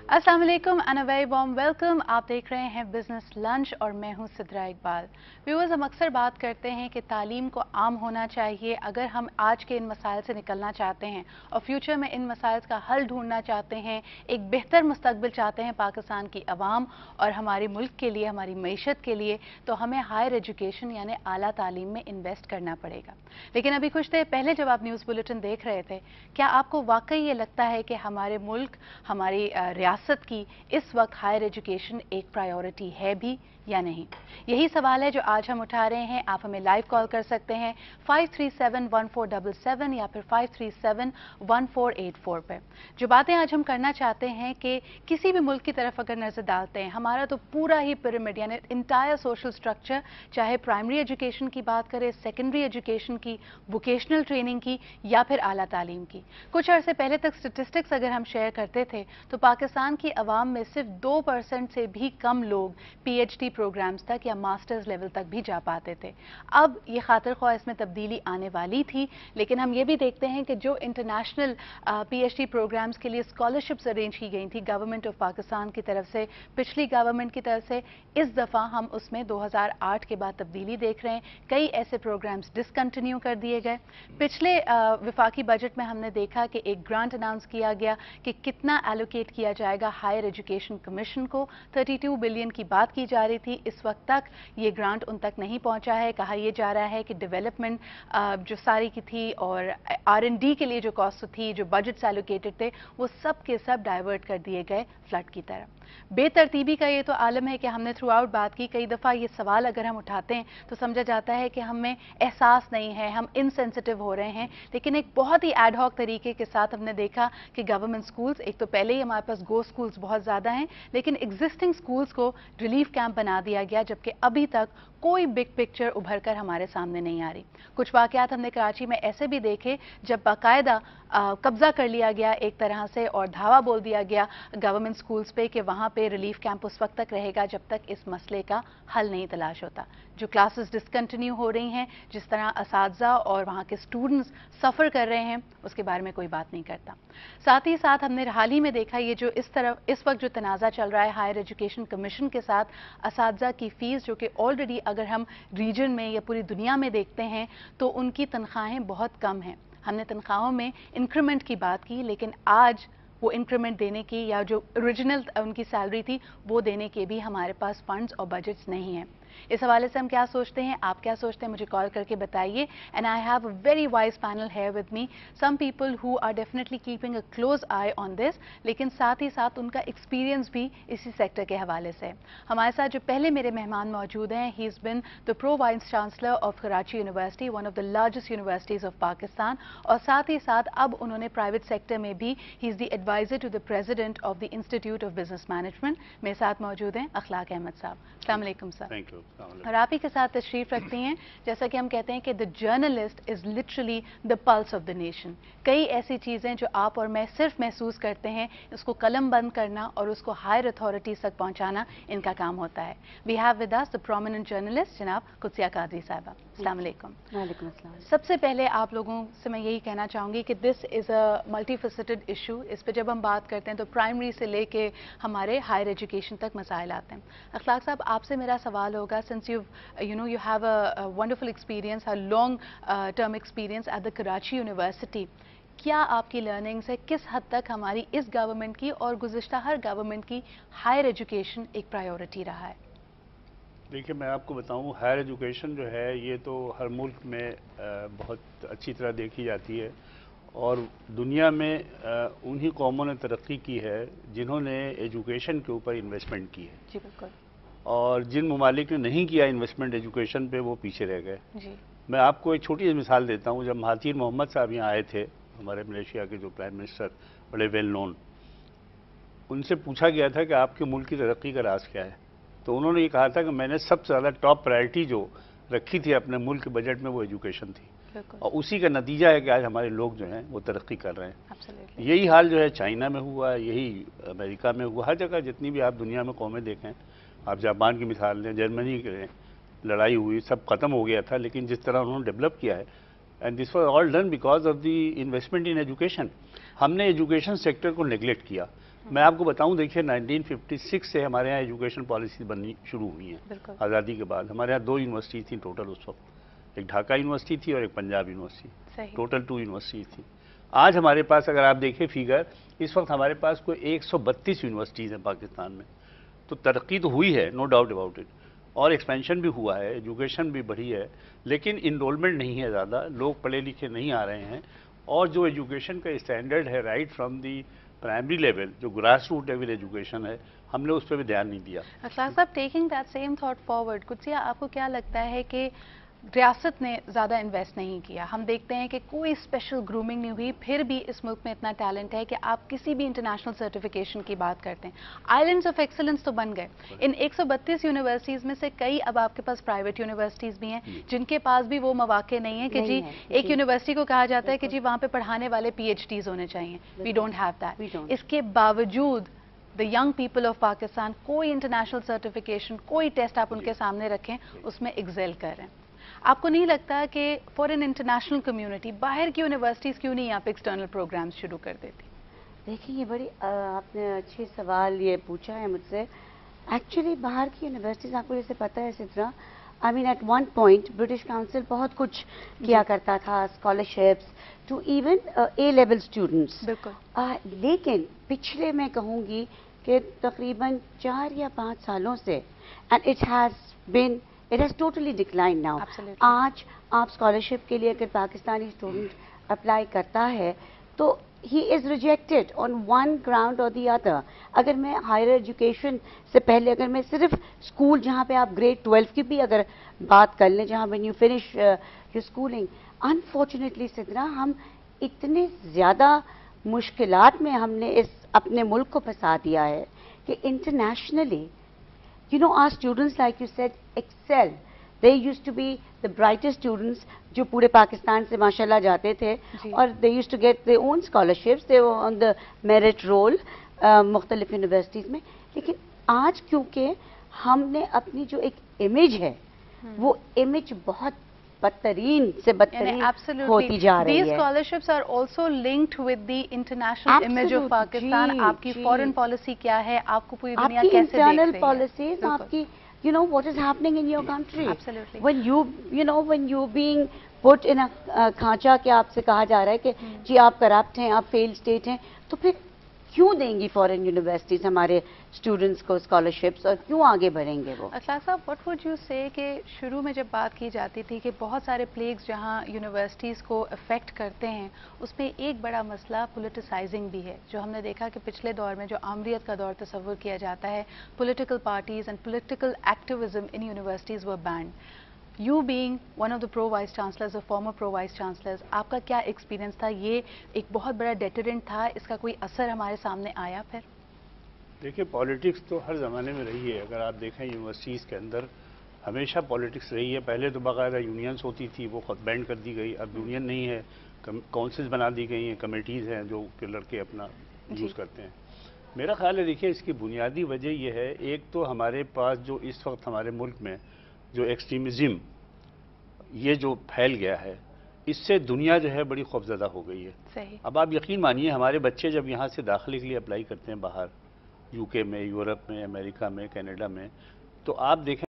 अस्सलाम वालेकुम and a very warm welcome. आप देख रहे हैं बिजनेस लंच और मैं हूं सिद्रा इकबाल। व्यूअर्स, हम अक्सर बात करते हैं कि तालीम को आम होना चाहिए अगर हम आज के इन मसाइल से निकलना चाहते हैं और फ्यूचर में इन मसाइल का हल ढूंढना चाहते हैं, एक बेहतर मुस्तकबिल चाहते हैं पाकिस्तान की अवाम और हमारे मुल्क के लिए, हमारी मईशत के लिए, तो हमें हायर एजुकेशन यानी आला तालीम में इन्वेस्ट करना पड़ेगा। लेकिन अभी कुछ देर पहले जब आप न्यूज़ बुलेटिन देख रहे थे, क्या आपको वाकई ये लगता है कि हमारे मुल्क, हमारी रियासत की इस वक्त हायर एजुकेशन एक प्रायोरिटी है भी या नहीं? यही सवाल है जो आज हम उठा रहे हैं। आप हमें लाइव कॉल कर सकते हैं 537-1477 या फिर 537-1484 पे। जो बातें आज हम करना चाहते हैं कि किसी भी मुल्क की तरफ अगर नजर डालते हैं, हमारा तो पूरा ही पिरामिड यानी इंटायर सोशल स्ट्रक्चर, चाहे प्राइमरी एजुकेशन की बात करें, सेकेंडरी एजुकेशन की, वोकेशनल ट्रेनिंग की या फिर आला तालीम की। कुछ अरसे पहले तक स्टेटिस्टिक्स अगर हम शेयर करते थे तो पाकिस्तान की आवाम में सिर्फ 2% से भी कम लोग PhD प्रोग्राम्स तक या मास्टर्स लेवल तक भी जा पाते थे। अब ये खातिर ख्वाह इसमें तब्दीली आने वाली थी, लेकिन हम ये भी देखते हैं कि जो इंटरनेशनल PhD प्रोग्राम्स के लिए स्कॉलरशिप्स अरेंज की गई थी गवर्नमेंट ऑफ पाकिस्तान की तरफ से, पिछली गवर्नमेंट की तरफ से, इस दफ़ा हम उसमें 2008 के बाद तब्दीली देख रहे हैं। कई ऐसे प्रोग्राम्स डिसकंटिन्यू कर दिए गए। पिछले विफाकी बजट में हमने देखा कि एक ग्रांट अनाउंस किया गया कि कितना एलोकेट किया जाएगा हायर एजुकेशन कमीशन को। 32 बिलियन की बात की जा रही थी, इस वक्त तक ये ग्रांट उन तक नहीं पहुंचा है। कहा यह जा रहा है कि डेवलपमेंट जो सारी की थी और R&D के लिए जो कॉस्ट थी, जो बजट्स एलोकेटेड थे, वो सब के सब डाइवर्ट कर दिए गए फ्लड की तरफ। बेतरतीबी का ये तो आलम है कि हमने थ्रू आउट बात की। कई दफ़ा ये सवाल अगर हम उठाते हैं तो समझा जाता है कि हमें एहसास नहीं है, हम इनसेंसिटिव हो रहे हैं। लेकिन एक बहुत ही एडहॉक तरीके के साथ हमने देखा कि गवर्नमेंट स्कूल्स, एक तो पहले ही हमारे पास गो स्कूल्स बहुत ज़्यादा हैं, लेकिन एग्जिस्टिंग स्कूल्स को रिलीफ कैंप बना दिया गया, जबकि अभी तक कोई बिग पिक्चर उभर कर हमारे सामने नहीं आ रही। कुछ वाकयात हमने कराची में ऐसे भी देखे जब बाकायदा कब्जा कर लिया गया एक तरह से और धावा बोल दिया गया गवर्नमेंट स्कूल्स पे कि वहाँ पे रिलीफ कैंप उस वक्त तक रहेगा जब तक इस मसले का हल नहीं तलाश होता। जो क्लासेस डिसकंटिन्यू हो रही हैं, जिस तरह असातिज़ा और वहाँ के स्टूडेंट्स सफ़र कर रहे हैं, उसके बारे में कोई बात नहीं करता। साथ ही साथ हमने हाल ही में देखा ये जो इस वक्त जो तनाज़ा चल रहा है हायर एजुकेशन कमीशन के साथ, असातिज़ा की फ़ीस जो कि ऑलरेडी अगर हम रीजन में या पूरी दुनिया में देखते हैं तो उनकी तनख्वाहें बहुत कम हैं। हमने तनख्वाहों में इंक्रीमेंट की बात की, लेकिन आज वो इंक्रीमेंट देने की या जो ओरिजिनल उनकी सैलरी थी वो देने के भी हमारे पास फंड्स और बजट्स नहीं हैं। इस हवाले से हम क्या सोचते हैं, आप क्या सोचते हैं, मुझे कॉल करके बताइए। And I have a very wise panel है with me, some people who are definitely keeping a close eye on this, लेकिन साथ ही साथ उनका एक्सपीरियंस भी इसी सेक्टर के हवाले से। हमारे साथ जो पहले मेरे मेहमान मौजूद हैं, he is been the pro vice chancellor of Karachi university, one of the largest universities of Pakistan, और साथ ही साथ अब उन्होंने प्राइवेट सेक्टर में भी, he is the advisor to the president of the institute of business management. मेरे साथ मौजूद हैं अखलाक अहमद साहब। अस्सलाम वालेकुम सर। Thank you. और आप ही के साथ तशरीफ रखती हैं, जैसा कि हम कहते हैं कि the journalist is literally the pulse of the nation. कई ऐसी चीज़ें जो आप और मैं सिर्फ महसूस करते हैं, उसको कलम बंद करना और उसको हायर अथॉरिटीज़ तक पहुंचाना इनका काम होता है। We have with us the prominent journalist जनाब कुदसिया कादरी साहिबा। अस्सलाम वालेकुम। वालेकुम अस्सलाम। सबसे पहले आप लोगों से मैं यही कहना चाहूँगी कि this is a multifaceted issue. इस पर जब हम बात करते हैं तो प्राइमरी से लेके हमारे हायर एजुकेशन तक मसाइल आते हैं। अखलाक साहब, आपसे मेरा सवाल होगा, since you have a wonderful experience, a long term experience at the Karachi university, क्या आपकी लर्निंग्स है, किस हद तक हमारी इस गवर्नमेंट की और गुज़िश्ता हर गवर्नमेंट की हायर एजुकेशन एक प्रायोरिटी रहा है? देखिए, मैं आपको बताऊं, हायर एजुकेशन जो है ये तो हर मुल्क में बहुत अच्छी तरह देखी जाती है और दुनिया में उन्हीं कौमों ने तरक्की की है जिन्होंने एजुकेशन के ऊपर इन्वेस्टमेंट की है। जी बिल्कुल। और जिन ममालिक ने नहीं किया इन्वेस्टमेंट एजुकेशन पे, वो पीछे रह गए। जी। मैं आपको एक छोटी सी मिसाल देता हूँ। जब महातीर मोहम्मद साहब यहाँ आए थे, हमारे मलेशिया के जो प्राइम मिनिस्टर, बड़े वेल नोन, उनसे पूछा गया था कि आपके मुल्क की तरक्की का राज क्या है, तो उन्होंने ये कहा था कि मैंने सबसे ज़्यादा टॉप प्रायोरिटी जो रखी थी अपने मुल्क के बजट में वो एजुकेशन थी, और उसी का नतीजा है कि आज हमारे लोग जो हैं वो तरक्की कर रहे हैं। यही हाल जो है चाइना में हुआ, यही अमेरिका में हुआ, हर जगह जितनी भी आप दुनिया में कौमें देखें, आप जापान की मिसाल लें, जर्मनी के लें, लड़ाई हुई, सब खत्म हो गया था, लेकिन जिस तरह उन्होंने डेवलप किया है, and this was all done because of the investment in education. हमने एजुकेशन सेक्टर को नेगलेक्ट किया। میں آپ کو بتاؤں دیکھیے 1956 سے ہمارے یہاں ایجوکیشن پالیسی بننی شروع ہوئی ہیں آزادی کے بعد. ہمارے یہاں 2 یونیورسٹی تھیں ٹوٹل اس وقت, ایک ڈھاکہ یونیورسٹی تھی اور ایک پنجاب یونیورسٹی, ٹوٹل 2 یونیورسٹی تھی. آج ہمارے پاس اگر آپ دیکھیں فیگر, اس وقت ہمارے پاس کوئی 132 یونیورسٹیز ہیں پاکستان میں. تو ترقی تو ہوئی ہے, نو ڈاؤٹ اباؤٹ اٹ, اور ایکسپینشن بھی ہوا ہے, ایجوکیشن بھی بڑھی ہے, لیکن انرولمنٹ نہیں ہے زیادہ, لوگ پڑھے لکھے نہیں آ رہے ہیں. اور جو ایجوکیشن کا اسٹینڈرڈ ہے right from the primary level, جو گراس روٹ لیول ایجوکیشن ہے, ہم نے اس پہ بھی دھیان نہیں دیا. اخلاق صاحب, taking that same thought forward, Qudsia آپ کو کیا لگتا ہے کہ ریاست نے زیادہ انویسٹ نہیں کیا؟ ہم دیکھتے ہیں کہ کوئی اسپیشل گرومنگ نہیں ہوئی, پھر بھی اس ملک میں اتنا ٹیلنٹ ہے کہ آپ کسی بھی انٹرنیشنل سرٹیفکیشن کی بات کرتے ہیں. آئلینڈز آف ایکسلنس تو بن گئے. ان 132 یونیورسٹیز میں سے کئی اب آپ کے پاس پرائیویٹ یونیورسٹیز بھی ہیں جن کے پاس بھی وہ مواقع نہیں ہیں کہ جی ایک یونیورسٹی کو کہا جاتا ہے کہ جی وہاں پہ پڑھانے والے پی ایچ ڈیز ہونے چاہیے. We don't have that. اس کے باوجود the young people of Pakistan کوئی انٹرنیشنل سرٹیفکیشن, کوئی ٹیسٹ آپ ان کے سامنے رکھیں, اس میں ایکسیل کر رہے ہیں. آپ کو نہیں لگتا کہ فار این انٹرنیشنل کمیونٹی باہر کی یونیورسٹیز کیوں نہیں یہاں پہ ایکسٹرنل پروگرامز شروع کر دیتی؟ دیکھیں, یہ بڑی آپ نے اچھی سوال یہ پوچھا ہے مجھ سے. ایکچولی باہر کی یونیورسٹیز, آپ کو جیسے پتہ ہے سترہ, I mean at one point British Council بہت کچھ کیا کرتا تھا, scholarships to even A level students. بالکل. لیکن پچھلے میں کہوں گی کہ تقریباً 4 یا 5 سالوں سے, and it has totally declined now. آج آپ اسکالرشپ کے لیے اگر پاکستانی اسٹوڈنٹ اپلائی کرتا ہے تو he is rejected on one ground or the other. اگر میں ہائر ایجوکیشن سے پہلے, اگر میں صرف اسکول جہاں پہ آپ گریڈ 12 کی بھی اگر بات کر لیں, جہاں when you finish your schooling, unfortunately Sidra, ہم اتنے زیادہ مشکلات میں ہم نے اس اپنے ملک کو پھنسا دیا ہے کہ internationally, you know, our students, like you said, excel. They used to be the brightest students جو پورے پاکستان سے ماشاءاللہ جاتے تھے, اور they used to get their own scholarships. They were on the merit roll مختلف یونیورسٹیز میں. لیکن آج کیونکہ ہم نے اپنی جو ایک امیج ہے, وہ امیج بہت بدترین سے بدترین ہوتی جا رہی ہے. These scholarships are also linked with the international image of Pakistan. آپ کی فورن پالیسی کیا ہے, آپ کو پوری دنیا کیسے دیکھ رہی ہے, internal policies, آپ کی, you know, what is happening in your country. Absolutely. When when you being put in a کھانچا کہ آپ سے کہا جا رہا ہے کہ جی آپ کرپٹ ہیں, آپ فیل اسٹیٹ ہیں, تو پھر کیوں دیں گی فورن یونیورسٹیز ہمارے اسٹوڈنٹس کو اسکالرشپس, اور کیوں آگے بڑھیں گے وہ؟ اخلاق صاحب, what would you say کہ شروع میں جب بات کی جاتی تھی کہ بہت سارے پلیگز جہاں یونیورسٹیز کو افیکٹ کرتے ہیں, اس میں ایک بڑا مسئلہ پولیٹیسائزنگ بھی ہے, جو ہم نے دیکھا کہ پچھلے دور میں جو آمریت کا دور تصور کیا جاتا ہے, political parties and political activism in universities were banned. You being one of the pro vice chancellors, or former pro vice chancellors, آپ کا کیا ایکسپیرینس تھا؟ یہ ایک بہت بڑا ڈیٹرنٹ تھا, اس کا کوئی اثر ہمارے سامنے آیا پھر؟ دیکھیے, پالیٹکس تو ہر زمانے میں رہی ہے. اگر آپ دیکھیں یونیورسٹیز کے اندر ہمیشہ پالیٹکس رہی ہے. پہلے تو باقاعدہ یونینس ہوتی تھی, وہ خود بینڈ کر دی گئی. اب یونین نہیں ہے, کونسلز بنا دی گئی ہیں, کمیٹیز ہیں جو کہ لڑکے اپنا یوز کرتے ہیں. میرا خیال ہے, دیکھیے, اس کی بنیادی وجہ یہ ہے, ایک تو ہمارے پاس جو اس وقت ہمارے ملک میں جو ایکسٹریمزم یہ جو پھیل گیا ہے, اس سے دنیا جو ہے بڑی خوفزدہ ہو گئی ہے. صحیح. اب آپ یقین مانیے, ہمارے بچے جب یہاں سے داخلے کے لیے اپلائی کرتے ہیں باہر, یو کے میں, یورپ میں, امریکہ میں, کینیڈا میں, تو آپ دیکھیں